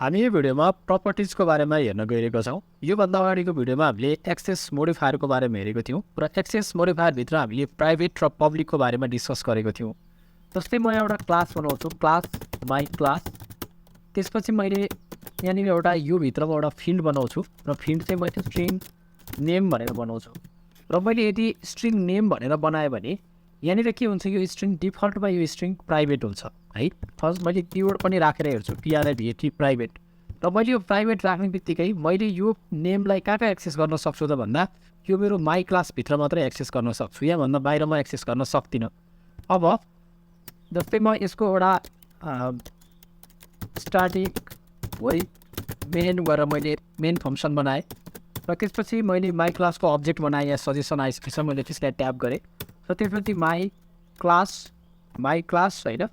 हामी यो भिडियोमा प्रपर्टिजको बारेमा हेर्न गइरहेको छौँ। योभन्दा अगाडिको भिडियोमा हामीले एक्सेस मोडिफायरको बारेमा हेरेको थियौँ र एक्सेस मोडिफायरभित्र हामीले प्राइभेट र पब्लिकको बारेमा डिस्कस गरेको थियौँ। जस्तै म एउटा क्लास बनाउँछु, क्लास माई क्लास। त्यसपछि मैले यहाँनिर एउटा यो भित्रमा एउटा फिल्ड बनाउँछु र फिल्ड चाहिँ मैले स्ट्रिङ नेम भनेर बनाउँछु। र मैले यदि स्ट्रिङ नेम भनेर बनाएँ भने यहाँनिर के हुन्छ, यो स्ट्रिङ डिफल्टमा यो स्ट्रिङ प्राइभेट हुन्छ है। फर्स्ट मैले किवर्ड पनि राखेर हेर्छु, PRIVAT प्राइभेट। र मैले यो प्राइभेट राख्ने बित्तिकै मैले यो नेमलाई कहाँ एक्सेस गर्न सक्छु त भन्दा यो मेरो माई क्लासभित्र मात्रै एक्सेस गर्न सक्छु, यहाँभन्दा बाहिर म एक्सेस गर्न सक्दिनँ। अब जस्तै म यसको एउटा स्टार्टिङ है मेन गरेर मैले मेन फङ्सन बनाएँ र त्यसपछि मैले माई क्लासको अब्जेक्ट बनाएँ। यहाँ सजेसन आइसकेछ, मैले त्यसलाई ट्याप गरेँ र त्यसपछि माई क्लास होइन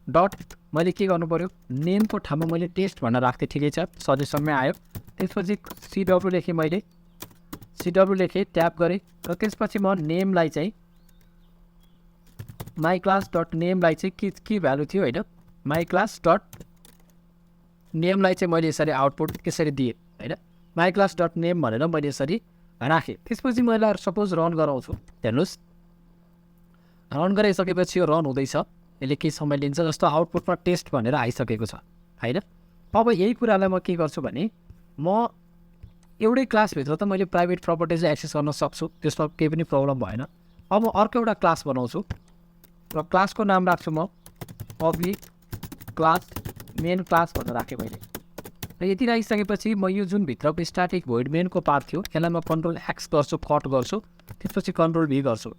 डट मैले के गर्नु पऱ्यो, नेमको ठाउँमा मैले टेस्ट भनेर राख्थेँ, ठिकै छ, सजेसनमै आयो। त्यसपछि CW लेखेँ, मैले CW लेखेँ, ट्याप गरेँ र त्यसपछि म नेमलाई चाहिँ माई क्लास डट नेमलाई चाहिँ के भ्यालु थियो होइन, माई क्लास डट नेमलाई चाहिँ मैले यसरी आउटपुट यसरी दिएँ होइन, माई क्लास डट नेम भनेर मैले यसरी राखेँ। त्यसपछि मैले सपोज रन गराउँछु, हेर्नुहोस् रन गराइसकेपछि यो रन हुँदैछ, यसले केही समय लिन्छ, जस्तो आउटपुटमा टेस्ट भनेर आइसकेको छ होइन। अब यही कुरालाई म के गर्छु भने म एउटै क्लासभित्र त मैले प्राइभेट प्रपर्टिजलाई एक्सेस गर्न सक्छु, त्यसमा केही पनि प्रब्लम भएन। अब अर्को एउटा क्लास बनाउँछु र क्लासको नाम राख्छु म पब्लिक क्लास मेन क्लास भनेर राखेँ मैले। र यति राखिसकेपछि म यो जुन भित्रको स्ट्याटिक भोइड मेनको पार्ट थियो यसलाई म Ctrl+X गर्छु, कट गर्छु, त्यसपछि Ctrl+V गर्छु।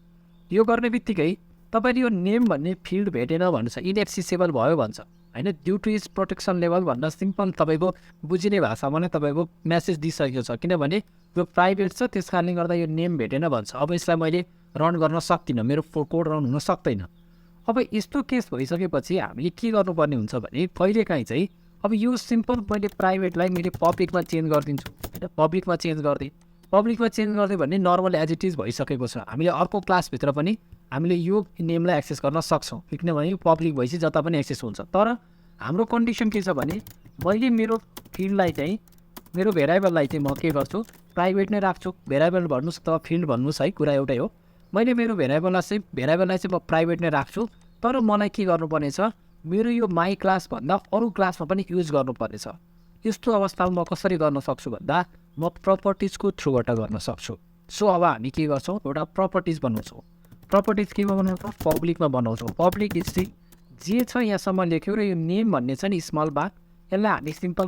यो गर्ने बित्तिकै तपाईँले यो नेम भन्ने फिल्ड भेटेन भन्छ, इनएक्सेसेबल भयो भन्छ होइन, due to is protection level भनेर सिम्पल तपाईँको बुझिने भाषामा नै तपाईँको म्यासेज दिइसकेको छ, किनभने यो प्राइभेट छ, त्यस कारणले गर्दा यो नेम भेटेन भन्छ। अब यसलाई मैले रन गर्न सक्दिनँ, मेरो कोड रन हुन सक्दैन। अब यस्तो केस भइसकेपछि हामीले के गर्नुपर्ने हुन्छ भने कहिलेकाहीँ चाहिँ अब यो सिम्पल मैले प्राइभेटलाई मैले पब्लिकमा चेन्ज गरिदिन्छु होइन, पब्लिकमा चेन्ज गरिदिएँ भने नर्मल एज इट इज भइसकेको छ। हामीले अर्को क्लासभित्र पनि हामीले यो नेमलाई एक्सेस गर्न सक्छौँ, किनभने यो पब्लिक भएपछि जता पनि एक्सेस हुन्छ। तर हाम्रो कन्डिसन के छ भने मैले मेरो फिल्डलाई चाहिँ मेरो भेरिएबललाई चाहिँ म के गर्छु, प्राइभेट नै राख्छु। भेरिएबल भन्नुहोस् अथवा फिल्ड भन्नुहोस् है, कुरा एउटै हो। मैले मेरो भेरिएबललाई चाहिँ म प्राइभेट नै राख्छु, तर मलाई के गर्नुपर्ने छ, मेरो यो माई क्लासभन्दा अरू क्लासमा पनि युज गर्नुपर्नेछ। यस्तो अवस्थामा म कसरी गर्न सक्छु भन्दा म प्रपर्टिजको थ्रुबाट गर्न सक्छु। सो अब हामी के गर्छौँ, एउटा प्रपर्टिज बनाउँछौँ। प्रपर्टिज केमा बनाउँछौँ, पब्लिकमा बनाउँछौँ। पब्लिक स्ट्रिङ जे छ यहाँसम्म लेख्यो र यो नेम भन्ने छ नि स्मल बार, यसलाई हामी सिम्पल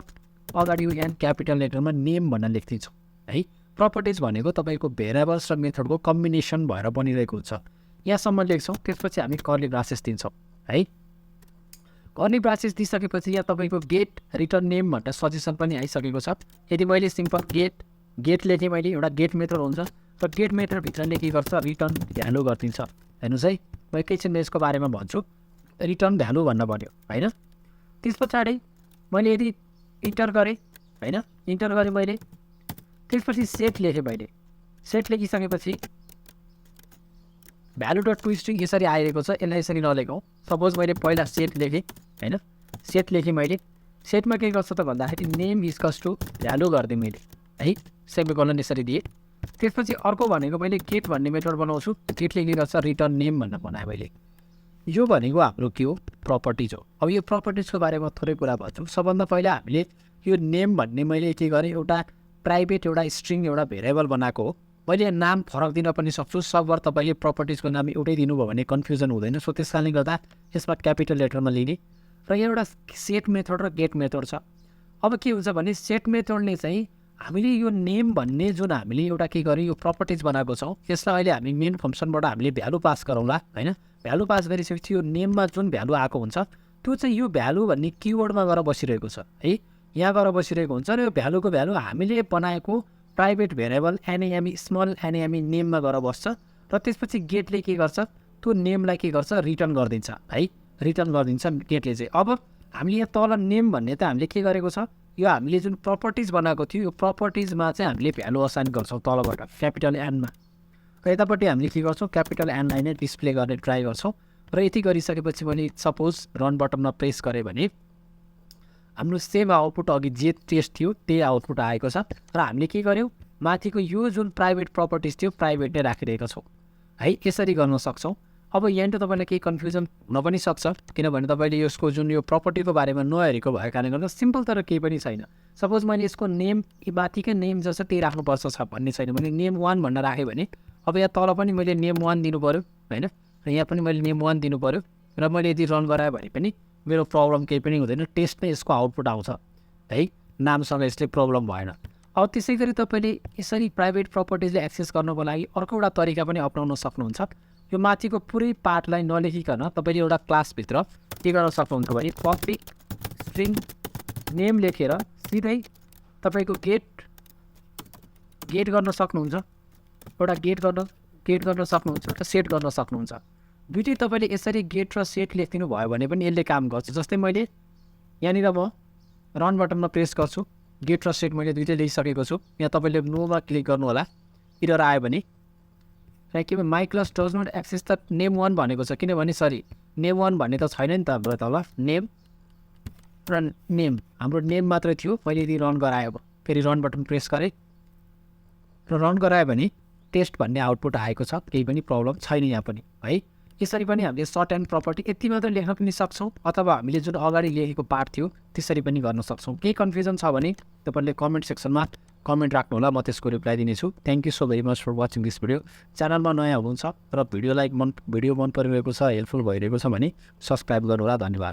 अगाडि एन क्यापिटल लेटरमा नेम भनेर लेखिदिन्छौँ है। प्रपर्टिज भनेको तपाईँको भेरिएबल्स र मेथडको कम्बिनेसन भएर बनिरहेको हुन्छ, यहाँसम्म लेख्छौँ। त्यसपछि हामी कर्ली ब्रासेस दिन्छौँ है। कर्ली ब्रासेस दिइसकेपछि यहाँ तपाईँको गेट रिटर्न नेम भनेर सजेसन पनि आइसकेको छ। यदि मैले सिम्पल गेट लेखेँ, मैले एउटा गेट मेथड हुन्छ र गेट मेथडभित्रले के गर्छ, रिटर्न भ्यालु गरिदिन्छ। हेर्नुहोस् है, म एकैछिन यसको बारेमा भन्छु, रिटर्न भ्यालु भन्न पर्यो होइन। त्यस पछाडि मैले यदि इन्टर गरेँ होइन, इन्टर गरेँ मैले, त्यसपछि सेट लेखेँ। मैले सेट लेखिसकेपछि भ्यालु डट टु स्ट्रिङ यसरी आइरहेको छ, यसलाई यसरी नलेखौँ। सपोज मैले पहिला सेट लेखेँ होइन, सेट लेखेँ मैले। सेटमा के गर्छ त भन्दाखेरि नेम इजकल्स टु भ्यालु गरिदिएँ मैले है, सेमिकोलन यसरी दिएँ। त्यसपछि अर्को भनेको मैले गेट भन्ने मेथड बनाउँछु, गेटले के गर्छ, रिटर्न नेम भनेर बनाएँ मैले। यो भनेको हाम्रो के हो, प्रपर्टिज हो। अब यो प्रपर्टिजको बारेमा थोरै कुरा भन्छु। सबभन्दा पहिला हामीले यो नेम भन्ने मैले के गरेँ, एउटा प्राइभेट एउटा स्ट्रिङ एउटा भेरिएबल बनाएको हो। मैले नाम फरक दिन पनि सक्छु, सबभर तपाईँले प्रपर्टिजको नाम एउटै दिनुभयो भने कन्फ्युजन हुँदैन। सो त्यस कारणले गर्दा यसमा क्यापिटल लेटरमा लिने। र यहाँ एउटा सेट मेथड र गेट मेथड छ। अब के हुन्छ भने सेट मेथडले चाहिँ हामीले यो नेम भन्ने जुन हामीले एउटा के गरेँ, यो प्रपर्टिज बनाएको छौँ, यसलाई अहिले हामी मेन फङ्सनबाट हामीले भ्यालु पास गरौँला होइन। भ्यालु पास गरिसकेपछि यो नेममा जुन भ्यालु आएको हुन्छ त्यो चाहिँ यो भ्यालु भन्ने किवर्डमा गएर बसिरहेको छ है, यहाँ गएर बसिरहेको हुन्छ। र यो भ्यालुको भ्यालु हामीले बनाएको प्राइभेट भेरिएबल एनएएमई स्मल एनएएमई नेममा गएर बस्छ। र त्यसपछि गेटले के गर्छ, त्यो नेमलाई के गर्छ, रिटर्न गरिदिन्छ है, रिटर्न गरिदिन्छ गेटले चाहिँ। अब हामीले यहाँ तल नेम भन्ने त हामीले के गरेको छ, यो हामीले जुन प्रपर्टिज बनाएको थियो यो प्रपर्टिजमा चाहिँ हामीले भ्यालु असाइन गर्छौँ तलबाट क्यापिटल एनमा, र यतापट्टि हामीले के गर्छौँ, क्यापिटल एनलाई नै डिस्प्ले गर्ने ट्राई गर्छौँ। र यति गरिसकेपछि मैले सपोज रन बटनमा प्रेस गरेँ भने हाम्रो सेम आउटपुट अघि जे टेस्ट थियो त्यही आउटपुट आएको छ र हामीले के गर्यौँ माथिको यो जुन प्राइभेट प्रपर्टिज थियो प्राइभेट नै राखिरहेका छौँ है। यसरी गर्न सक्छौँ। अब यहाँनिर तपाईँलाई केही कन्फ्युजन हुन पनि सक्छ किनभने तपाईँले यसको जुन यो प्रपर्टीको बारेमा नहेरेको भएको कारणले गर्दा सिम्पल तर केही पनि छैन। सपोज मैले यसको नेम माथिकै नेम जस्तो त्यही राख्नुपर्छ छ भन्ने छैन। मैले नेम 1 भनेर राखेँ भने अब यहाँ तल पनि मैले नेम 1 दिनु पऱ्यो होइन र यहाँ पनि मैले नेम 1 दिनु पऱ्यो र मैले यदि रन गराएँ भने पनि मेरो प्रब्लम केही पनि हुँदैन। टेस्ट नै यसको आउटपुट आउँछ है। नामसँग यसले प्रब्लम भएन। अब त्यसै गरी तपाईँले यसरी प्राइभेट प्रपर्टिजले एक्सेस गर्नको लागि अर्को एउटा तरिका पनि अप्नाउन सक्नुहुन्छ। यो माथिको पुरै पार्टलाई नलेखिकन तपाईँले एउटा क्लासभित्र के गर्न सक्नुहुन्छ भने पब्लिक स्ट्रिङ नेम लेखेर सिधै तपाईँको गेट गर्न सक्नुहुन्छ। एउटा गेट गर्न सक्नुहुन्छ र सेट गर्न सक्नुहुन्छ। दुइटै तपाईँले यसरी गेट र सेट लेखिदिनु भयो भने पनि यसले काम गर्छ। जस्तै मैले यहाँनिर म रन बटनमा प्रेस गर्छु। गेट र सेट मैले दुइटै लेखिसकेको छु। यहाँ तपाईँले नोमा क्लिक गर्नु होला। एरर आयो भने के भयो my class does not access the name 1 भनेको छ किनभने नेम 1 भन्ने त छैन नि त हाम्रो तल नेम र नेम हाम्रो नेम मात्रै थियो। मैले यदि रन गरायो फेरि रन बटन प्रेस गरेँ र रन गरायो भने टेस्ट भन्ने आउटपुट आएको छ। केही पनि प्रब्लम छैन यहाँ पनि है। यसरी पनि हामीले सर्ट एन्ड प्रपर्टी यति मात्र लेख्न पनि सक्छौँ अथवा हामीले जुन अगाडि लेखेको पार्ट थियो त्यसरी पनि गर्न सक्छौँ। केही कन्फ्युजन छ भने तपाईँले कमेन्ट सेक्सनमा कमेन्ट राख्नु होला। म त्यसको रिप्लाई दिनेछु। Thank you so very much for watching this video. च्यानलमा नयाँ हुनुहुन्छ र भिडियो मन परिरहेको छ हेल्पफुल भइरहेको छ भने सब्सक्राइब गर्नु होला। धन्यवाद।